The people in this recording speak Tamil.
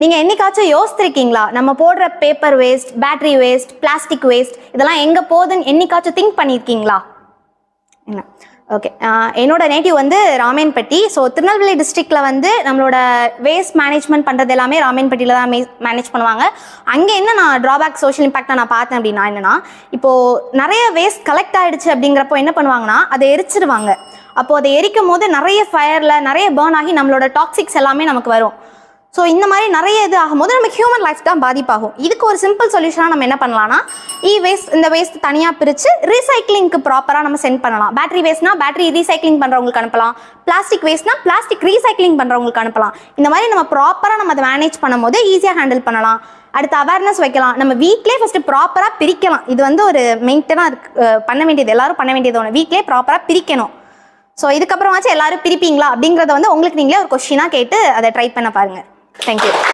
நீங்க என்னைக்காச்சும் யோசிச்சிருக்கீங்களா நம்ம போடுற paper waste, battery waste, plastic waste இதெல்லாம் எங்க போகுதுன்னு என்னைக்காச்சும் திங்க் பண்ணியிருக்கீங்களா? என்ன ஓகே, என்னோட நேட்டிவ் வந்து ராமேன்பட்டி. ஸோ திருநெல்வேலி டிஸ்ட்ரிக்டில் வந்து நம்மளோட வேஸ்ட் மேனேஜ்மெண்ட் பண்ணுறது எல்லாமே ராமேன்பட்டியில் தான் மேனேஜ் பண்ணுவாங்க. அங்கே என்ன நான் ட்ராபேக் சோஷியல் இம்பாக்டை நான் பார்த்தேன் அப்படின்னா என்னென்னா, இப்போது நிறைய வேஸ்ட் கலெக்ட் ஆகிடுச்சு அப்படிங்கிறப்போ என்ன பண்ணுவாங்கன்னா அதை எரிச்சிடுவாங்க. அப்போது அதை எரிக்கும் போது நிறைய ஃபயரில் நிறைய பேர்ன் ஆகி நம்மளோட டாக்ஸிக்ஸ் எல்லாமே நமக்கு வரும். ஸோ இந்த மாதிரி நிறைய இது ஆகும்போது நம்ம ஹியூமன் லைஃப் தான் பாதிப்பாகும். இதுக்கு ஒரு சிம்பிள் சொல்யூஷனாக நம்ம என்ன பண்ணலாம்னா, இந்த வேஸ்ட் தனியாக பிரித்து ரீசைக்ளிங்க்கு ப்ராப்பராக நம்ம சென்ட் பண்ணலாம். பேட்டரி வேஸ்ட்னா பேட்டரி ரீசைக்ளிங் பண்ணுறவங்களுக்கு அனுப்பலாம், பிளாஸ்டிக் வேஸ்ட்னா பிளாஸ்டிக் ரீசைக்ளிங் பண்ணுறவங்களுக்கு அனுப்பலாம். இந்த மாதிரி நம்ம ப்ராப்பராக நம்ம அதை மேனேஜ் பண்ணும்போது ஈஸியாக ஹேண்டில் பண்ணலாம். அடுத்து அவேர்னஸ் வைக்கலாம். நம்ம வீட்லேயே ஃபஸ்ட்டு ப்ராப்பராக பிரிக்கலாம். இது வந்து ஒரு மெயின்டெனாக பண்ண வேண்டியது, எல்லாரும் பண்ண வேண்டியது ஒன்று. வீட்லேயே ப்ராப்பராக பிரிக்கணும். ஸோ இதுக்கப்புறமாச்சும் எல்லாரும் பிரிப்பீங்களா அப்படிங்கிறத வந்து உங்களுக்கு நீங்களே ஒரு கொஸ்டினாக கேட்டு அதை ட்ரை பண்ண பாருங்கள். Thank you.